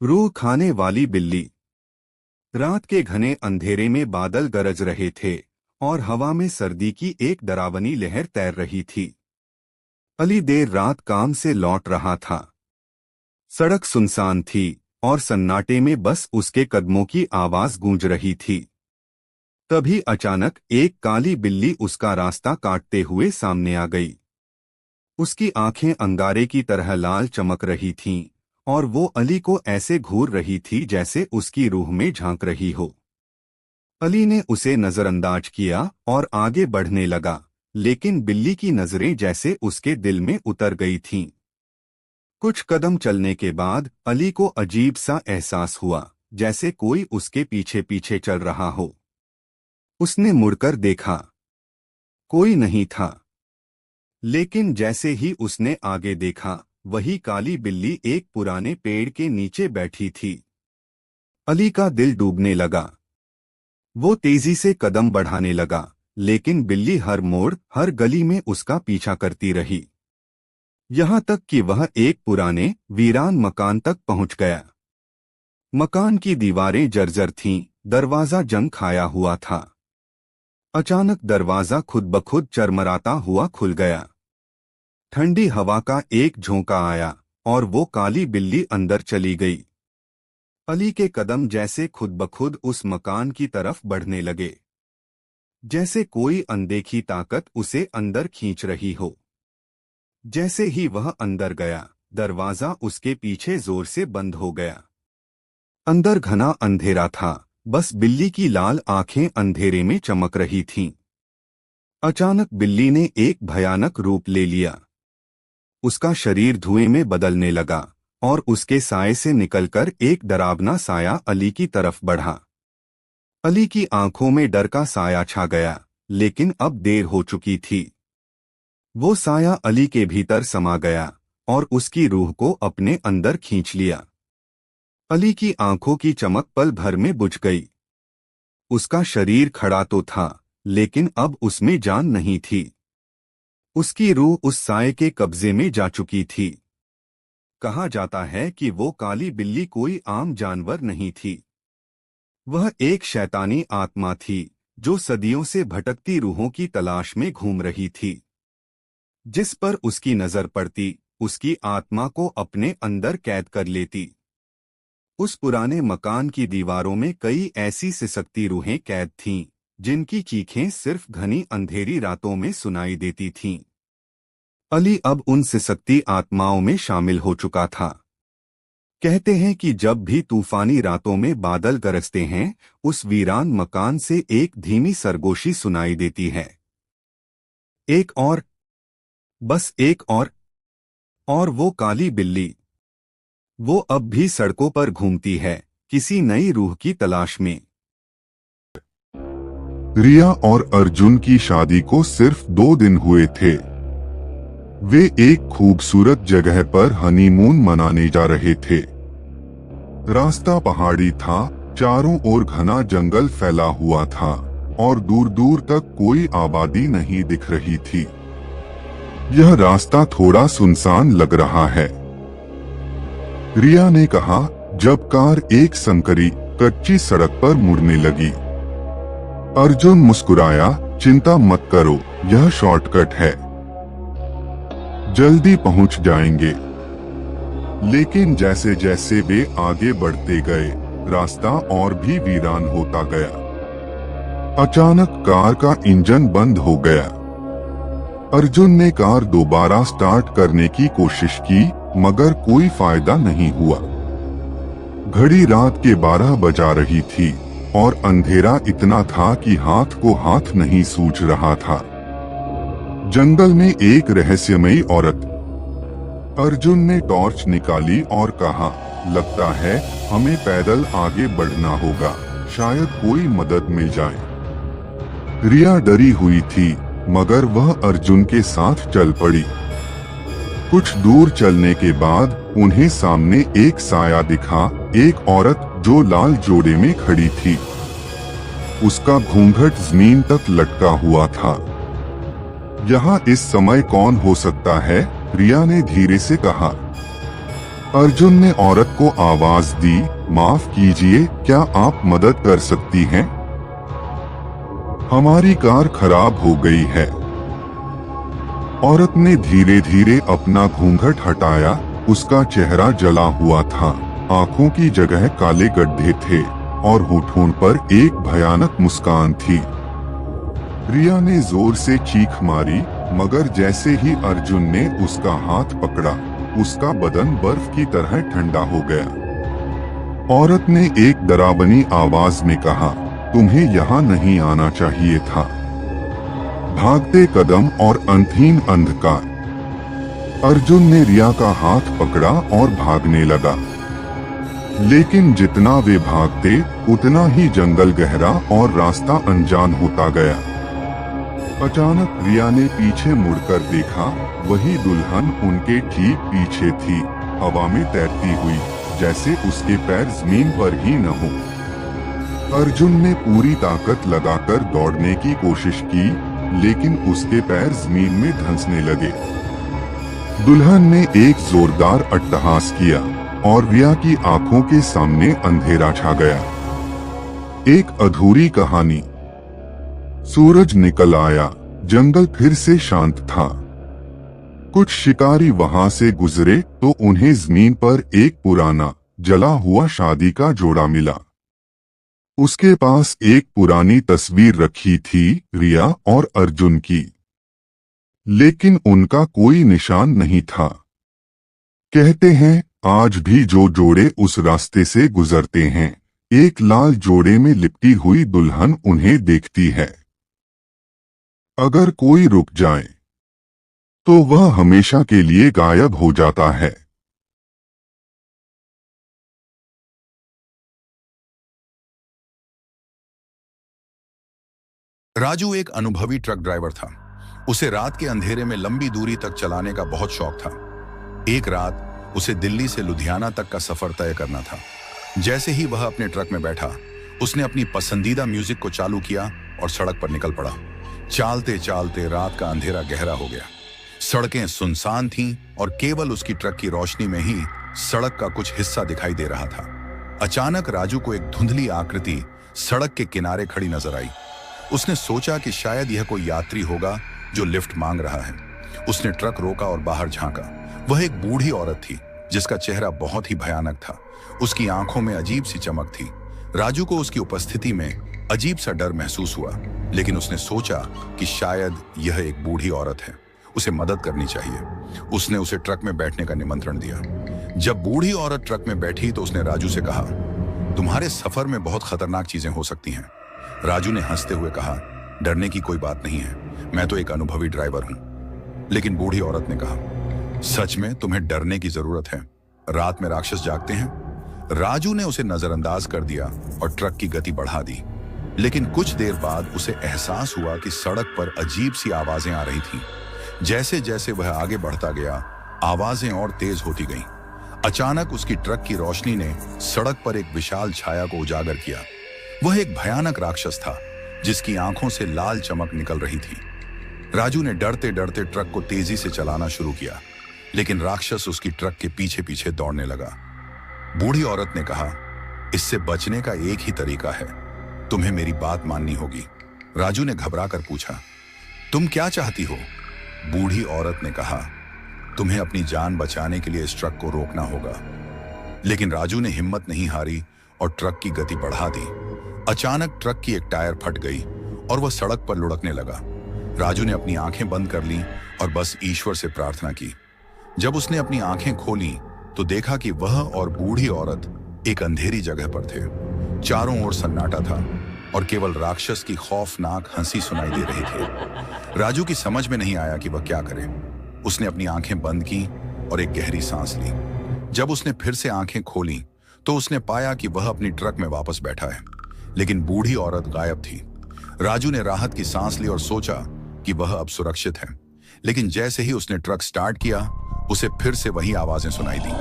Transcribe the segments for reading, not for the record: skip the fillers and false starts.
रूह खाने वाली बिल्ली। रात के घने अंधेरे में बादल गरज रहे थे और हवा में सर्दी की एक डरावनी लहर तैर रही थी। अली देर रात काम से लौट रहा था। सड़क सुनसान थी और सन्नाटे में बस उसके कदमों की आवाज गूंज रही थी। तभी अचानक एक काली बिल्ली उसका रास्ता काटते हुए सामने आ गई। उसकी आंखें अंगारे की तरह लाल चमक रही थीं और वो अली को ऐसे घूर रही थी जैसे उसकी रूह में झांक रही हो। अली ने उसे नजरअंदाज किया और आगे बढ़ने लगा, लेकिन बिल्ली की नजरें जैसे उसके दिल में उतर गई थीं। कुछ कदम चलने के बाद अली को अजीब सा एहसास हुआ, जैसे कोई उसके पीछे पीछे चल रहा हो। उसने मुड़कर देखा, कोई नहीं था। लेकिन जैसे ही उसने आगे देखा, वही काली बिल्ली एक पुराने पेड़ के नीचे बैठी थी। अली का दिल डूबने लगा। वो तेजी से कदम बढ़ाने लगा, लेकिन बिल्ली हर मोड़, हर गली में उसका पीछा करती रही। यहाँ तक कि वह एक पुराने वीरान मकान तक पहुंच गया। मकान की दीवारें जर्जर थीं, दरवाजा जंग खाया हुआ था। अचानक दरवाजा खुद ब खुद चरमराता हुआ खुल गया। ठंडी हवा का एक झोंका आया और वो काली बिल्ली अंदर चली गई। अली के कदम जैसे खुद ब खुद उस मकान की तरफ बढ़ने लगे, जैसे कोई अनदेखी ताकत उसे अंदर खींच रही हो। जैसे ही वह अंदर गया, दरवाजा उसके पीछे जोर से बंद हो गया। अंदर घना अंधेरा था, बस बिल्ली की लाल आंखें अंधेरे में चमक रही थीं। अचानक बिल्ली ने एक भयानक रूप ले लिया। उसका शरीर धुएं में बदलने लगा और उसके साए से निकलकर एक डरावना साया अली की तरफ बढ़ा। अली की आंखों में डर का साया छा गया, लेकिन अब देर हो चुकी थी। वो साया अली के भीतर समा गया और उसकी रूह को अपने अंदर खींच लिया। अली की आंखों की चमक पल भर में बुझ गई। उसका शरीर खड़ा तो था, लेकिन अब उसमें जान नहीं थी। उसकी रूह उस साए के कब्जे में जा चुकी थी। कहा जाता है कि वो काली बिल्ली कोई आम जानवर नहीं थी। वह एक शैतानी आत्मा थी जो सदियों से भटकती रूहों की तलाश में घूम रही थी। जिस पर उसकी नजर पड़ती, उसकी आत्मा को अपने अंदर कैद कर लेती। उस पुराने मकान की दीवारों में कई ऐसी सिसकती रूहें कैद थीं, जिनकी चीखें सिर्फ घनी अंधेरी रातों में सुनाई देती थीं। अली अब उन सिसकती आत्माओं में शामिल हो चुका था। कहते हैं कि जब भी तूफानी रातों में बादल गरजते हैं, उस वीरान मकान से एक धीमी सरगोशी सुनाई देती है। एक और, बस एक और वो काली बिल्ली। वो अब भी सड़कों पर घूमती है, किसी नई रूह की तलाश में। रिया और अर्जुन की शादी को सिर्फ 2 दिन हुए थे। वे एक खूबसूरत जगह पर हनीमून मनाने जा रहे थे। रास्ता पहाड़ी था, चारों ओर घना जंगल फैला हुआ था और दूर दूर तक कोई आबादी नहीं दिख रही थी। यह रास्ता थोड़ा सुनसान लग रहा है, रिया ने कहा जब कार एक संकरी कच्ची सड़क पर मुड़ने लगी। अर्जुन मुस्कुराया, चिंता मत करो, यह शॉर्टकट है, जल्दी पहुंच जाएंगे। लेकिन जैसे जैसे वे आगे बढ़ते गए, रास्ता और भी वीरान होता गया। अचानक कार का इंजन बंद हो गया। अर्जुन ने कार दोबारा स्टार्ट करने की कोशिश की, मगर कोई फायदा नहीं हुआ। घड़ी रात के 12 बजा रही थी और अंधेरा इतना था कि हाथ को हाथ नहीं सूझ रहा था। जंगल में एक रहस्यमयी औरत। अर्जुन ने टॉर्च निकाली और कहा, लगता है हमें पैदल आगे बढ़ना होगा, शायद कोई मदद मिल जाए। रिया डरी हुई थी, मगर वह अर्जुन के साथ चल पड़ी। कुछ दूर चलने के बाद उन्हें सामने एक साया दिखा, एक औरत जो लाल जोड़े में खड़ी थी। उसका घूंघट जमीन तक लटका हुआ था। यहाँ इस समय कौन हो सकता है? रिया ने धीरे से कहा। अर्जुन ने औरत को आवाज दी, माफ कीजिए, क्या आप मदद कर सकती हैं? हमारी कार खराब हो गई है। औरत ने धीरे धीरे अपना घूंघट हटाया। उसका चेहरा जला हुआ था, आंखों की जगह काले गड्ढे थे और होठों पर एक भयानक मुस्कान थी। रिया ने जोर से चीख मारी, मगर जैसे ही अर्जुन ने उसका हाथ पकड़ा, उसका बदन बर्फ की तरह ठंडा हो गया। औरत ने एक डरावनी आवाज में कहा, तुम्हें यहाँ नहीं आना चाहिए था। भागते कदम और अंतहीन अंधकार। अर्जुन ने रिया का हाथ पकड़ा और भागने लगा, लेकिन जितना वे भागते उतना ही जंगल गहरा और रास्ता अनजान होता गया। अचानक रिया ने पीछे मुड़कर देखा, वही दुल्हन उनके ठीक पीछे थी, हवा में तैरती हुई, जैसे उसके पैर जमीन पर ही न हो। अर्जुन ने पूरी ताकत लगाकर दौड़ने की कोशिश की, लेकिन उसके पैर जमीन में धंसने लगे। दुल्हन ने एक जोरदार अट्टहास किया और रिया की आंखों के सामने अंधेरा छा गया। एक अधूरी कहानी। सूरज निकल आया, जंगल फिर से शांत था। कुछ शिकारी वहां से गुजरे तो उन्हें जमीन पर एक पुराना जला हुआ शादी का जोड़ा मिला। उसके पास एक पुरानी तस्वीर रखी थी, रिया और अर्जुन की, लेकिन उनका कोई निशान नहीं था। कहते हैं, आज भी जो जोड़े उस रास्ते से गुजरते हैं, एक लाल जोड़े में लिपटी हुई दुल्हन उन्हें देखती है। अगर कोई रुक जाए तो वह हमेशा के लिए गायब हो जाता है। राजू एक अनुभवी ट्रक ड्राइवर था। उसे रात के अंधेरे में लंबी दूरी तक चलाने का बहुत शौक था। एक रात उसे दिल्ली से लुधियाना तक का सफर तय करना था। जैसे ही वह अपने ट्रक में बैठा, उसने अपनी पसंदीदा म्यूजिक को चालू किया और सड़क पर निकल पड़ा। चलते चलते रात का अंधेरा गहरा हो गया। सड़कें सुनसान थीं और केवल उसकी ट्रक की रोशनी में ही सड़क का कुछ हिस्सा दिखाई दे रहा था। अचानक राजू को एक धुंधली आकृति सड़क के किनारे खड़ी नजर आई। उसने सोचा कि शायद यह कोई यात्री होगा जो लिफ्ट मांग रहा है। उसने ट्रक रोका और बाहर झांका। वह एक बूढ़ी औरत थी जिसका चेहरा बहुत ही भयानक था। उसकी आंखों में अजीब सी चमक थी। राजू को उसकी उपस्थिति में अजीब सा डर महसूस हुआ, लेकिन उसने सोचा कि शायद यह एक बूढ़ी औरत है, उसे मदद करनी चाहिए। उसने उसे ट्रक में बैठने का निमंत्रण दिया। जब बूढ़ी औरत ट्रक में बैठी तो उसने राजू से कहा, तुम्हारे सफर में बहुत खतरनाक चीजें हो सकती हैं। राजू ने हंसते हुए कहा, डरने की कोई बात नहीं है, मैं तो एक अनुभवी ड्राइवर हूं। लेकिन बूढ़ी औरत ने कहा, सच में तुम्हें डरने की जरूरत है, रात में राक्षस जागते हैं। राजू ने उसे नजरअंदाज कर दिया और ट्रक की गति बढ़ा दी। लेकिन कुछ देर बाद उसे एहसास हुआ कि सड़क पर अजीब सी आवाजें आ रही थीं। जैसे जैसे वह आगे बढ़ता गया, आवाजें और तेज होती गईं। अचानक उसकी ट्रक की रोशनी ने सड़क पर एक विशाल छाया को उजागर किया। वह एक भयानक राक्षस था जिसकी आंखों से लाल चमक निकल रही थी। राजू ने डरते डरते ट्रक को तेजी से चलाना शुरू किया, लेकिन राक्षस उसकी ट्रक के पीछे पीछे दौड़ने लगा। बूढ़ी औरत ने कहा, इससे बचने का एक ही तरीका है, तुम्हें मेरी बात माननी होगी। राजू ने घबराकर पूछा, तुम क्या चाहती हो? बूढ़ी औरत ने कहा, तुम्हें अपनी जान बचाने के लिए इस ट्रक को रोकना होगा। लेकिन राजू ने हिम्मत नहीं हारी और ट्रक की गति बढ़ा दी। अचानक ट्रक की एक टायर फट गई और वह सड़क पर लुढ़कने लगा। राजू ने अपनी आंखें बंद कर लीं और बस ईश्वर से प्रार्थना की। जब उसने अपनी आंखें खोली तो देखा कि वह और बूढ़ी औरत एक अंधेरी जगह पर थे। चारों ओर सन्नाटा था और केवल राक्षस की खौफनाक हंसी सुनाई दे रही थी। राजू की समझ में नहीं आया कि वह क्या करे। उसने अपनी आंखें बंद की और एक गहरी सांस ली। जब उसने फिर से आंखें खोली तो उसने पाया कि वह अपनी ट्रक में वापस बैठा है, लेकिन बूढ़ी औरत गायब थी। राजू ने राहत की सांस ली और सोचा कि वह अब सुरक्षित है। लेकिन जैसे ही उसने ट्रक स्टार्ट किया, उसे फिर से वही आवाजें सुनाई दी।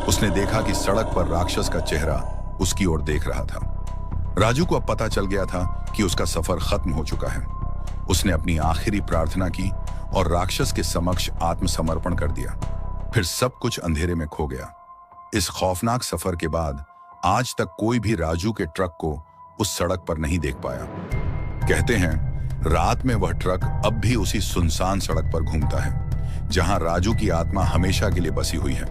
उसने देखा कि सड़क पर राक्षस का चेहरा उसकी ओर देख रहा था। राजू को अब पता चल गया था कि उसका सफर खत्म हो चुका है। उसने अपनी आखिरी प्रार्थना की और राक्षस के समक्ष आत्मसमर्पण कर दिया। फिर सब कुछ अंधेरे में खो गया। इस खौफनाक सफर के बाद आज तक कोई भी राजू के ट्रक को उस सड़क पर नहीं देख पाया। कहते हैं रात में वह ट्रक अब भी उसी सुनसान सड़क पर घूमता है, जहां राजू की आत्मा हमेशा के लिए बसी हुई है।